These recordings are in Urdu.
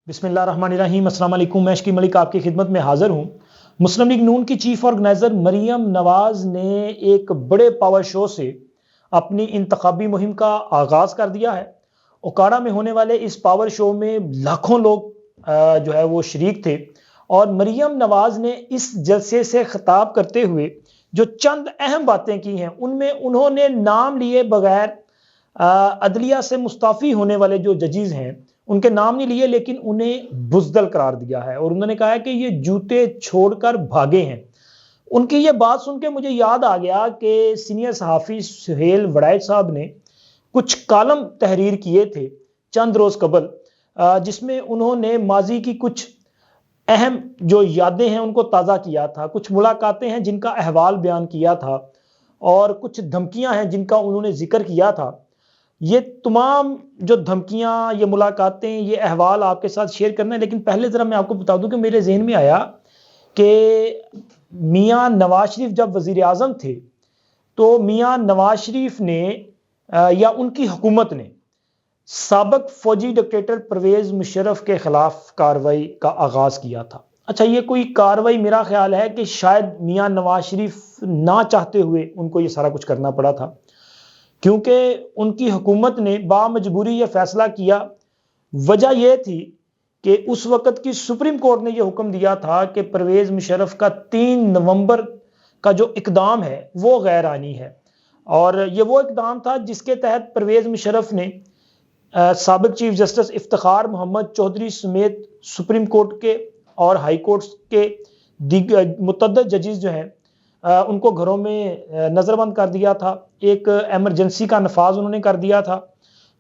بسم اللہ الرحمن الرحیم۔ السلام علیکم، میں اشکی ملک آپ کی خدمت میں حاضر ہوں۔ مسلم لیگ نون کی چیف آرگنائزر مریم نواز نے ایک بڑے پاور شو سے اپنی انتخابی مہم کا آغاز کر دیا ہے۔ اوکاڑا میں ہونے والے اس پاور شو میں لاکھوں لوگ وہ شریک تھے، اور مریم نواز نے اس جلسے سے خطاب کرتے ہوئے جو چند اہم باتیں کی ہیں، ان میں انہوں نے نام لیے بغیر عدلیہ سے مستعفی ہونے والے جو ججز ہیں ان کے نام نہیں لیے، لیکن انہیں بزدل قرار دیا ہے، اور انہوں نے کہا ہے کہ یہ جوتے چھوڑ کر بھاگے ہیں۔ ان کی یہ بات سن کے مجھے یاد آ گیا کہ سینئر صحافی سہیل وڑائچ صاحب نے کچھ کالم تحریر کیے تھے چند روز قبل، جس میں انہوں نے ماضی کی کچھ اہم جو یادیں ہیں ان کو تازہ کیا تھا، کچھ ملاقاتیں ہیں جن کا احوال بیان کیا تھا، اور کچھ دھمکیاں ہیں جن کا انہوں نے ذکر کیا تھا۔ یہ تمام جو دھمکیاں، یہ ملاقاتیں، یہ احوال آپ کے ساتھ شیئر کرنا ہے، لیکن پہلے ذرا میں آپ کو بتا دوں کہ میرے ذہن میں آیا کہ میاں نواز شریف جب وزیر اعظم تھے تو میاں نواز شریف نے یا ان کی حکومت نے سابق فوجی ڈکٹیٹر پرویز مشرف کے خلاف کارروائی کا آغاز کیا تھا۔ اچھا، یہ کوئی کارروائی میرا خیال ہے کہ شاید میاں نواز شریف نہ چاہتے ہوئے ان کو یہ سارا کچھ کرنا پڑا تھا، کیونکہ ان کی حکومت نے بامجبوری یہ فیصلہ کیا۔ وجہ یہ تھی کہ اس وقت کی سپریم کورٹ نے یہ حکم دیا تھا کہ پرویز مشرف کا 3 نومبر کا جو اقدام ہے وہ غیر آئینی ہے، اور یہ وہ اقدام تھا جس کے تحت پرویز مشرف نے سابق چیف جسٹس افتخار محمد چودھری سمیت سپریم کورٹ کے اور ہائی کورٹ کے متعدد ججز جو ہیں ان کو گھروں میں نظر بند کر دیا تھا، ایک ایمرجنسی کا نفاذ انہوں نے کر دیا تھا۔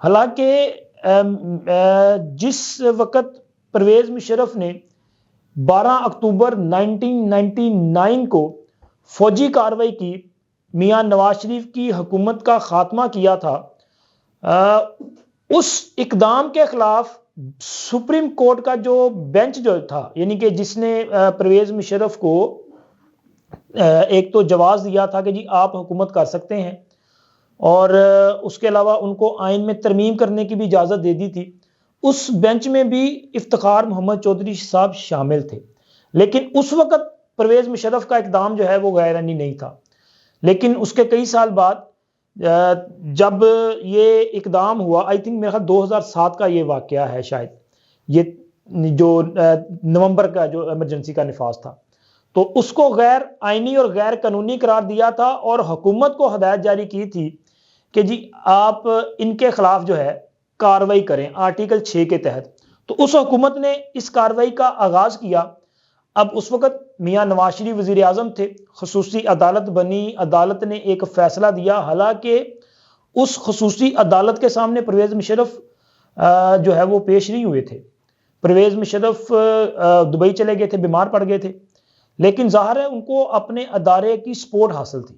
حالانکہ جس وقت پرویز مشرف نے 12 اکتوبر 1999 کو فوجی کارروائی کی، میاں نواز شریف کی حکومت کا خاتمہ کیا تھا، اس اقدام کے خلاف سپریم کورٹ کا جو بینچ جو تھا، یعنی کہ جس نے پرویز مشرف کو ایک تو جواز دیا تھا کہ جی آپ حکومت کر سکتے ہیں، اور اس کے علاوہ ان کو آئین میں ترمیم کرنے کی بھی اجازت دے دی تھی، اس بینچ میں بھی افتخار محمد چودھری صاحب شامل تھے۔ لیکن اس وقت پرویز مشرف کا اقدام جو ہے وہ غیر آئینی نہیں تھا، لیکن اس کے کئی سال بعد جب یہ اقدام ہوا، آئی تھنک میرا خیال 2007 کا یہ واقعہ ہے، شاید یہ جو نومبر کا جو ایمرجنسی کا نفاذ تھا، تو اس کو غیر آئینی اور غیر قانونی قرار دیا تھا، اور حکومت کو ہدایت جاری کی تھی کہ جی آپ ان کے خلاف جو ہے کارروائی کریں آرٹیکل 6 کے تحت۔ تو اس حکومت نے اس کارروائی کا آغاز کیا۔ اب اس وقت میاں نواز شریف وزیر اعظم تھے، خصوصی عدالت بنی، عدالت نے ایک فیصلہ دیا، حالانکہ اس خصوصی عدالت کے سامنے پرویز مشرف جو ہے وہ پیش نہیں ہوئے تھے۔ پرویز مشرف دبئی چلے گئے تھے، بیمار پڑ گئے تھے، لیکن ظاہر ہے ان کو اپنے ادارے کی سپورٹ حاصل تھی۔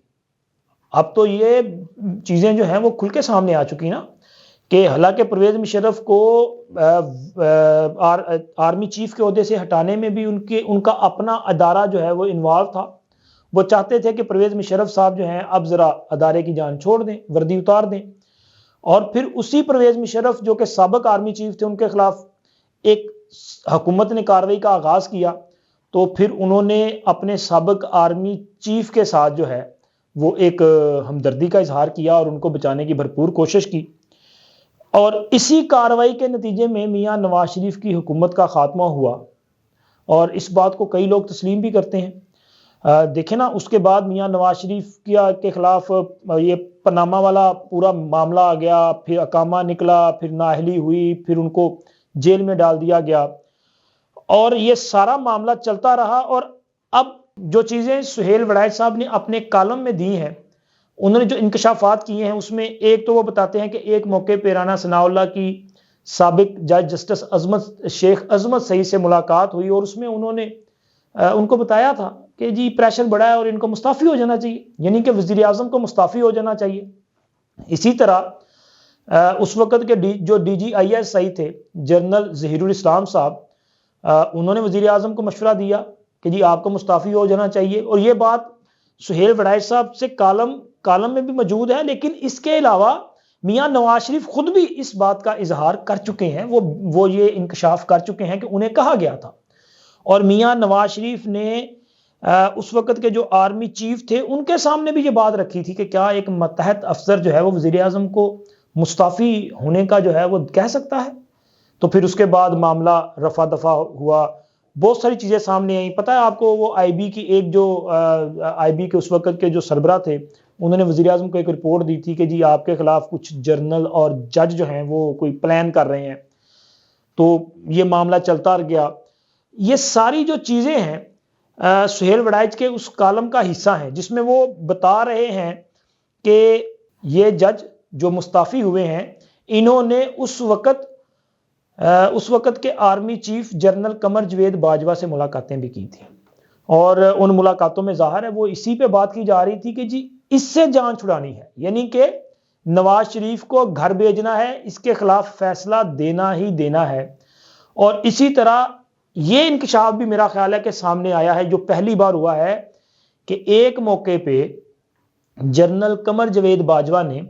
اب تو یہ چیزیں جو ہیں وہ کھل کے سامنے آ چکی نا، کہ حالانکہ پرویز مشرف کو آرمی چیف کے عہدے سے ہٹانے میں بھی ان کا اپنا ادارہ جو ہے وہ انوالو تھا۔ وہ چاہتے تھے کہ پرویز مشرف صاحب جو ہیں اب ذرا ادارے کی جان چھوڑ دیں، وردی اتار دیں، اور پھر اسی پرویز مشرف جو کہ سابق آرمی چیف تھے ان کے خلاف ایک حکومت نے کارروائی کا آغاز کیا، تو پھر انہوں نے اپنے سابق آرمی چیف کے ساتھ جو ہے وہ ایک ہمدردی کا اظہار کیا اور ان کو بچانے کی بھرپور کوشش کی، اور اسی کارروائی کے نتیجے میں میاں نواز شریف کی حکومت کا خاتمہ ہوا، اور اس بات کو کئی لوگ تسلیم بھی کرتے ہیں۔ دیکھیں نا، اس کے بعد میاں نواز شریف کے خلاف یہ پاناما والا پورا معاملہ آ گیا، پھر اقامہ نکلا، پھر نااہلی ہوئی، پھر ان کو جیل میں ڈال دیا گیا، اور یہ سارا معاملہ چلتا رہا۔ اور اب جو چیزیں سہیل وڑائچ صاحب نے اپنے کالم میں دی ہیں، انہوں نے جو انکشافات کیے ہیں، اس میں ایک تو وہ بتاتے ہیں کہ ایک موقع پہ رانا ثناء اللہ کی سابق جج جسٹس شیخ عظمت سعید سے ملاقات ہوئی، اور اس میں انہوں نے ان کو بتایا تھا کہ جی پریشر بڑا ہے اور ان کو مستعفی ہو جانا چاہیے، یعنی کہ وزیر اعظم کو مستعفی ہو جانا چاہیے۔ اسی طرح اس وقت کے جو D G I S I تھے جنرل ظہیر الاسلام صاحب، انہوں نے وزیر اعظم کو مشورہ دیا کہ جی آپ کو مستعفی ہو جانا چاہیے، اور یہ بات سہیل وڑائچ صاحب سے کالم میں بھی موجود ہے۔ لیکن اس کے علاوہ میاں نواز شریف خود بھی اس بات کا اظہار کر چکے ہیں، وہ یہ انکشاف کر چکے ہیں کہ انہیں کہا گیا تھا، اور میاں نواز شریف نے اس وقت کے جو آرمی چیف تھے ان کے سامنے بھی یہ بات رکھی تھی کہ کیا ایک ماتحت افسر جو ہے وہ وزیر اعظم کو مستعفی ہونے کا جو ہے وہ کہہ سکتا ہے؟ تو پھر اس کے بعد معاملہ رفع دفع ہوا، بہت ساری چیزیں سامنے آئیں. پتہ ہے آپ کو، وہ آئی بی کی ایک جو آئی بی کے اس وقت کے جو سربراہ تھے، انہوں نے وزیر اعظم کو ایک رپورٹ دی تھی کہ جی آپ کے خلاف کچھ جرنل اور جج جو ہیں وہ کوئی پلان کر رہے ہیں. تو یہ معاملہ چلتا گیا. یہ ساری جو چیزیں ہیں سہیل وڑائچ کے اس کالم کا حصہ ہیں جس میں وہ بتا رہے ہیں کہ یہ جج جو مستعفی ہوئے ہیں انہوں نے اس وقت کے army chief general Qamar Javed Bajwa سے ملاقاتیں بھی کی تھیں، اور ان ملاقاتوں میں ظاہر ہے وہ اسی پہ بات کی جا رہی تھی کہ جی اس سے جان چھڑانی ہے، یعنی کہ نواز شریف کو گھر بھیجنا ہے، اس کے خلاف فیصلہ دینا ہی دینا ہے. اور اسی طرح یہ انکشاف بھی میرا خیال ہے کہ سامنے آیا ہے، جو پہلی بار ہوا ہے کہ ایک موقع پہ جنرل قمر جاوید باجوہ نے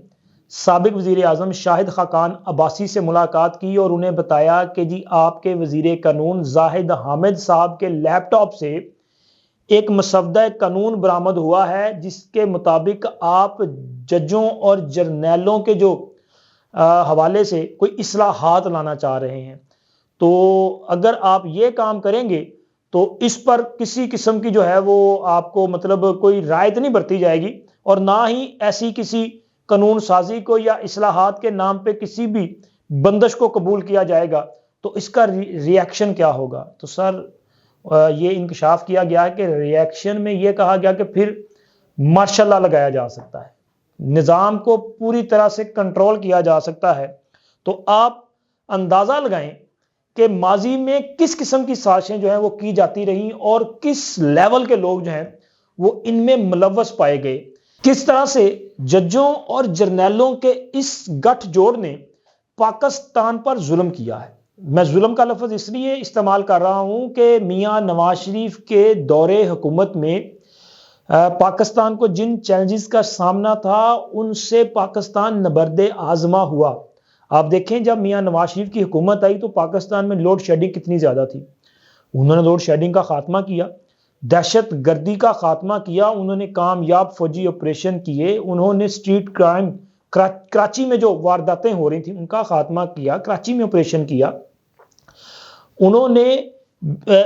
سابق وزیر اعظم شاہد خاقان عباسی سے ملاقات کی اور انہیں بتایا کہ جی آپ کے وزیر قانون زاہد حامد صاحب کے لیپ ٹاپ سے ایک مسودہ قانون برآمد ہوا ہے جس کے مطابق آپ ججوں اور جرنیلوں کے جو حوالے سے کوئی اصلاحات لانا چاہ رہے ہیں. تو اگر آپ یہ کام کریں گے تو اس پر کسی قسم کی جو ہے وہ آپ کو مطلب کوئی رعایت نہیں برتی جائے گی، اور نہ ہی ایسی کسی قانون سازی کو یا اصلاحات کے نام پہ کسی بھی بندش کو قبول کیا جائے گا تو اس کا ری ایکشن کیا ہوگا. تو سر یہ انکشاف کیا گیا کہ ری ایکشن میں یہ کہا گیا کہ پھر ماشاء اللہ لگایا جا سکتا ہے، نظام کو پوری طرح سے کنٹرول کیا جا سکتا ہے. تو آپ اندازہ لگائیں کہ ماضی میں کس قسم کی سازشیں جو ہیں وہ کی جاتی رہیں اور کس لیول کے لوگ جو ہیں وہ ان میں ملوث پائے گئے. کس طرح سے ججوں اور جرنیلوں کے اس گٹھ جوڑ نے پاکستان پر ظلم کیا ہے. میں ظلم کا لفظ اس لیے استعمال کر رہا ہوں کہ میاں نواز شریف کے دور حکومت میں پاکستان کو جن چیلنجز کا سامنا تھا ان سے پاکستان نبرد آزما ہوا. آپ دیکھیں جب میاں نواز شریف کی حکومت آئی تو پاکستان میں لوڈ شیڈنگ کتنی زیادہ تھی. انہوں نے لوڈ شیڈنگ کا خاتمہ کیا، دہشت گردی کا خاتمہ کیا، انہوں نے کامیاب فوجی آپریشن کیے، انہوں نے سٹریٹ کرائم کراچی میں جو وارداتیں ہو رہی تھیں ان کا خاتمہ کیا، کراچی میں آپریشن کیا. انہوں نے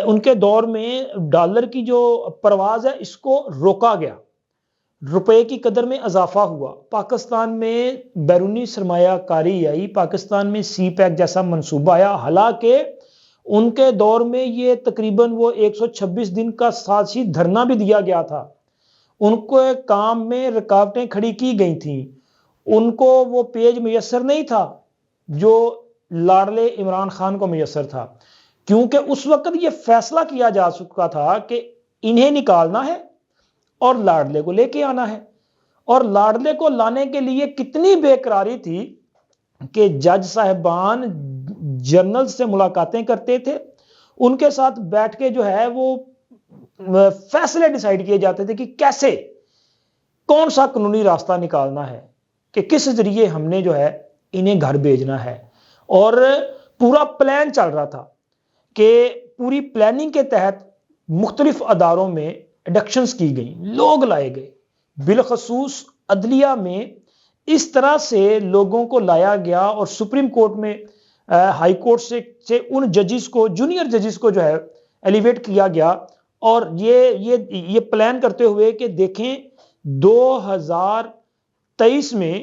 ان کے دور میں ڈالر کی جو پرواز ہے اس کو روکا گیا، روپے کی قدر میں اضافہ ہوا، پاکستان میں بیرونی سرمایہ کاری آئی، پاکستان میں سی پیک جیسا منصوبہ آیا. حالانکہ ان کے دور میں یہ تقریباً وہ 126 دن کا سازشی دھرنا بھی دیا گیا تھا، ان کو کام میں رکاوٹیں کھڑی کی گئی تھیں، ان کو وہ پیج میسر نہیں تھا جو لاڈلے عمران خان کو میسر تھا، کیونکہ اس وقت یہ فیصلہ کیا جا چکا تھا کہ انہیں نکالنا ہے اور لاڈلے کو لے کے آنا ہے. اور لاڈلے کو لانے کے لیے کتنی بے قراری تھی کہ جج صاحبان جنرل سے ملاقاتیں کرتے تھے، ان کے ساتھ بیٹھ کے جو ہے وہ فیصلے ڈیسائیڈ کیے جاتے تھے کہ کیسے کون سا قانونی راستہ نکالنا ہے، کہ کس ذریعے ہم نے جو ہے انہیں گھر بھیجنا ہے. اور پورا پلان چل رہا تھا کہ پوری پلاننگ کے تحت مختلف اداروں میں ایڈکشنز کی گئیں، لوگ لائے گئے، بالخصوص عدلیہ میں اس طرح سے لوگوں کو لایا گیا، اور سپریم کورٹ میں ہائی کورٹ سے ان ججز کو، جونیئر ججز کو جو ہے ایلیویٹ کیا گیا. اور یہ پلان کرتے ہوئے کہ دیکھیں 2023 میں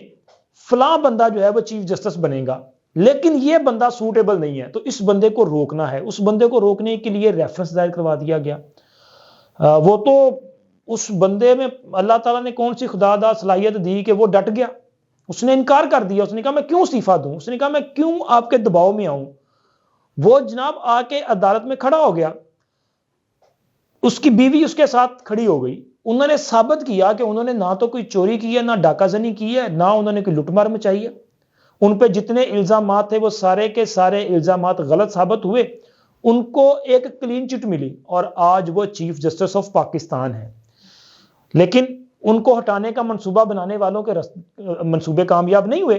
فلاں بندہ جو ہے وہ چیف جسٹس بنے گا، لیکن یہ بندہ سوٹیبل نہیں ہے تو اس بندے کو روکنا ہے. اس بندے کو روکنے کے لیے ریفرنس دائر کروا دیا گیا. وہ تو اس بندے میں اللہ تعالیٰ نے کون سی خدا داد صلاحیت دی کہ وہ ڈٹ گیا، اس نے انکار کر دیا. اس نے کہا میں کیوں استعفیٰ دوں، اس نے کہا میں کیوں آپ کے دباؤ میں آؤں. وہ جناب آ کے عدالت میں کھڑا ہو گیا، اس کی بیوی اس کے ساتھ کھڑی ہو گئی. انہوں نے ثابت کیا کہ انہوں نے نہ تو کوئی چوری کی ہے، نہ ڈاکہ زنی کی ہے، نہ انہوں نے کوئی لوٹ مار مچائی ہے. ان پہ جتنے الزامات تھے وہ سارے کے سارے الزامات غلط ثابت ہوئے. ان کو ایک کلین چٹ ملی اور آج وہ چیف جسٹس آف پاکستان ہیں. لیکن ان کو ہٹانے کا منصوبہ بنانے والوں کے منصوبے کامیاب نہیں ہوئے.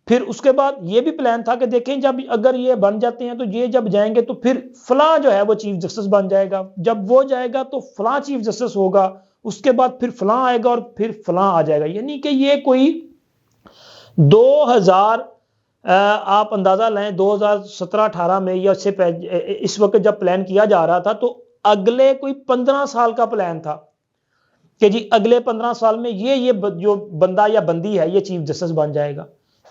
پھر اس کے بعد یہ بھی پلان تھا کہ دیکھیں جب اگر یہ بن جاتے ہیں تو یہ جب جائیں گے تو پھر فلاں جو ہے وہ چیف جسٹس بن جائے گا، جب وہ جائے گا تو فلاں چیف جسٹس ہوگا، اس کے بعد پھر فلاں آئے گا اور پھر فلاں آ جائے گا. یعنی کہ یہ کوئی 2000 آپ اندازہ لیں 2017-18 میں یا اس وقت جب پلان کیا جا رہا تھا تو اگلے کوئی 15 سال کا پلان تھا کہ جی اگلے 15 سال میں یہ جو بندہ یا بندی ہے یہ چیف جسٹس بن جائے گا.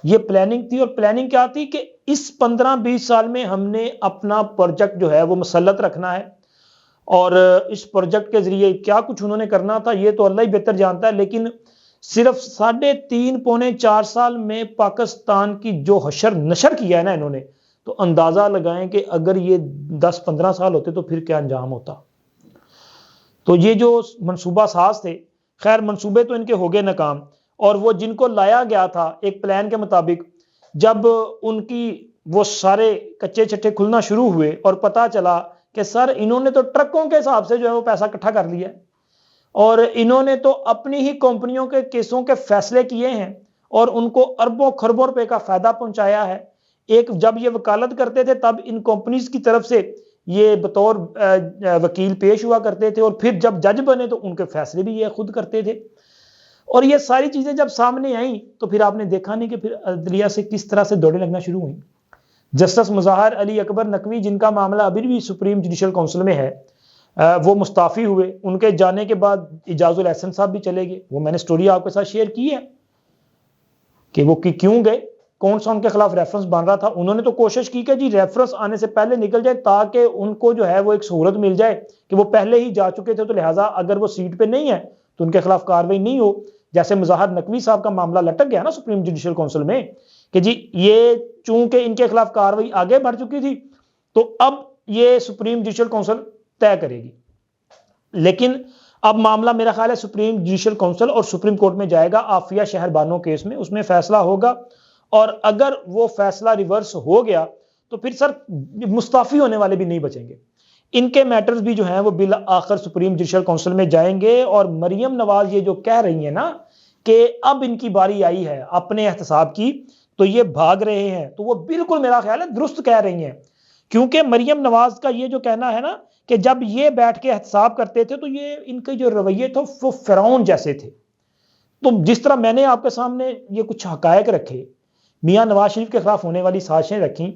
یہ پلاننگ تھی. اور پلاننگ کیا تھی کہ اس 15-20 سال میں ہم نے اپنا پروجیکٹ جو ہے وہ مسلط رکھنا ہے، اور اس پروجیکٹ کے ذریعے کیا کچھ انہوں نے کرنا تھا یہ تو اللہ ہی بہتر جانتا ہے. لیکن صرف 3.5-4 سال میں پاکستان کی جو حشر نشر کیا ہے نا انہوں نے، تو اندازہ لگائیں کہ اگر یہ 10-15 سال ہوتے تو پھر کیا انجام ہوتا. تو یہ جو منصوبہ ساز تھے، خیر منصوبے تو ان کے ہو گئے ناکام، اور وہ جن کو لایا گیا تھا ایک پلان کے مطابق، جب ان کی وہ سارے کچے چھٹے کھلنا شروع ہوئے اور پتا چلا کہ سر انہوں نے تو ٹرکوں کے حساب سے جو ہے وہ پیسہ اکٹھا کر لیا ہے، اور انہوں نے تو اپنی ہی کمپنیوں کے کیسوں کے فیصلے کیے ہیں اور ان کو اربوں خربوں روپے کا فائدہ پہنچایا ہے. ایک جب یہ وکالت کرتے تھے تب ان کمپنیز کی طرف سے یہ بطور وکیل پیش ہوا کرتے تھے، اور پھر جب جج بنے تو ان کے فیصلے بھی یہ خود کرتے تھے. اور یہ ساری چیزیں جب سامنے آئیں تو پھر آپ نے دیکھا نہیں کہ پھر عدلیہ سے کس طرح سے دوڑیں لگنا شروع ہوئیں. جسٹس مظاہر علی اکبر نقوی جن کا معاملہ ابھی بھی سپریم جوڈیشل کونسل میں ہے، وہ مستعفی ہوئے. ان کے جانے کے بعد اعجاز الاحسن صاحب بھی چلے گئے. وہ میں نے سٹوری آپ کے ساتھ شیئر کی ہے کہ وہ کیوں گئے، کون سا ان کے خلاف ریفرنس بن رہا تھا. انہوں نے تو کوشش کی کہ جی ریفرنس آنے سے پہلے نکل جائے تاکہ ان کو جو ہے وہ ایک سہولت مل جائے کہ وہ پہلے ہی جا چکے تھے، تو لہٰذا اگر وہ سیٹ پہ نہیں ہے تو ان کے خلاف کاروائی نہیں ہو. جیسے مظاہر نقوی صاحب کا معاملہ لٹک گیا نا سپریم جوڈیشل کونسل میں کہ جی یہ چونکہ ان کے خلاف کاروائی آگے بڑھ چکی تھی تو اب یہ سپریم جوڈیشل کونسل طے کرے گی. لیکن اب معاملہ میرا خیال ہے سپریم جوڈیشل کونسل اور سپریم کورٹ میں جائے گا عافیہ شہر بانو کیس میں، اس میں فیصلہ ہوگا. اور اگر وہ فیصلہ ریورس ہو گیا تو پھر سر مستعفی ہونے والے بھی نہیں بچیں گے. ان کے میٹرز بھی جو ہیں وہ بالآخر سپریم جوڈیشل کونسل میں جائیں گے. اور مریم نواز یہ جو کہہ رہی ہیں نا کہ اب ان کی باری آئی ہے اپنے احتساب کی تو یہ بھاگ رہے ہیں، تو وہ بالکل میرا خیال ہے درست کہہ رہی ہیں. کیونکہ مریم نواز کا یہ جو کہنا ہے نا کہ جب یہ بیٹھ کے احتساب کرتے تھے تو یہ ان کے جو رویے تھے وہ فرعون جیسے تھے. تو جس طرح میں نے آپ کے سامنے یہ کچھ حقائق رکھے، میاں نواز شریف کے خلاف ہونے والی سازشیں رکھیں،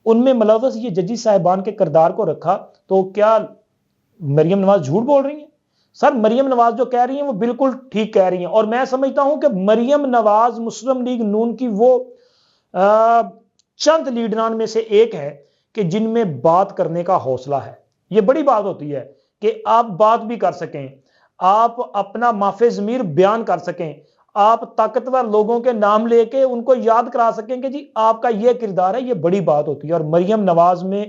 ان میں ملوث یہ ججی صاحبان کے کردار کو رکھا، تو کیا مریم نواز جھوٹ بول رہی ہیں؟ سر مریم نواز جو کہہ رہی ہیں وہ بالکل ٹھیک کہہ رہی ہیں. اور میں سمجھتا ہوں کہ مریم نواز مسلم لیگ نون کی وہ چند لیڈران میں سے ایک ہے کہ جن میں بات کرنے کا حوصلہ ہے. یہ بڑی بات ہوتی ہے کہ آپ بات بھی کر سکیں، آپ اپنا معافی ضمیر بیان کر سکیں، آپ طاقتور لوگوں کے نام لے کے ان کو یاد کرا سکیں کہ جی آپ کا یہ کردار ہے. یہ بڑی بات ہوتی ہے. اور مریم نواز میں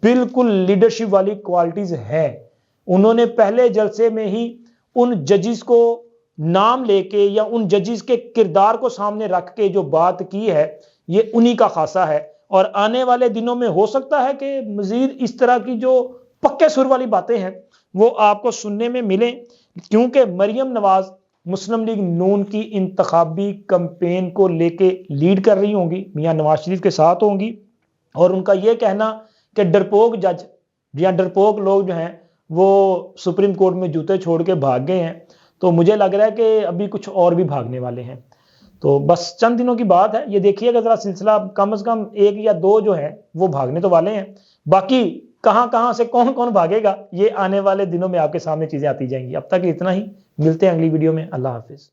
بالکل لیڈرشپ والی کوالٹیز ہیں. انہوں نے پہلے جلسے میں ہی ان ججز کو نام لے کے یا ان ججز کے کردار کو سامنے رکھ کے جو بات کی ہے یہ انہی کا خاصہ ہے. اور آنے والے دنوں میں ہو سکتا ہے کہ مزید اس طرح کی جو پکے سر والی باتیں ہیں وہ آپ کو سننے میں ملیں، کیونکہ مریم نواز مسلم لیگ نون کی انتخابی کمپین کو لے کے لیڈ کر رہی ہوں گی، میاں نواز شریف کے ساتھ ہوں گی. اور ان کا یہ کہنا کہ ڈرپوک جج یا ڈرپوک لوگ جو ہیں وہ سپریم کورٹ میں جوتے چھوڑ کے بھاگ گئے ہیں، تو مجھے لگ رہا ہے کہ ابھی کچھ اور بھی بھاگنے والے ہیں. تو بس چند دنوں کی بات ہے، یہ دیکھیے گا ذرا سلسلہ، کم از کم 1 یا 2 جو ہیں وہ بھاگنے تو والے ہیں. باقی کہاں کہاں سے کون کون بھاگے گا یہ آنے والے دنوں میں آپ کے سامنے چیزیں آتی جائیں گی. اب تک اتنا ہی، ملتے ہیں اگلی ویڈیو میں. اللہ حافظ.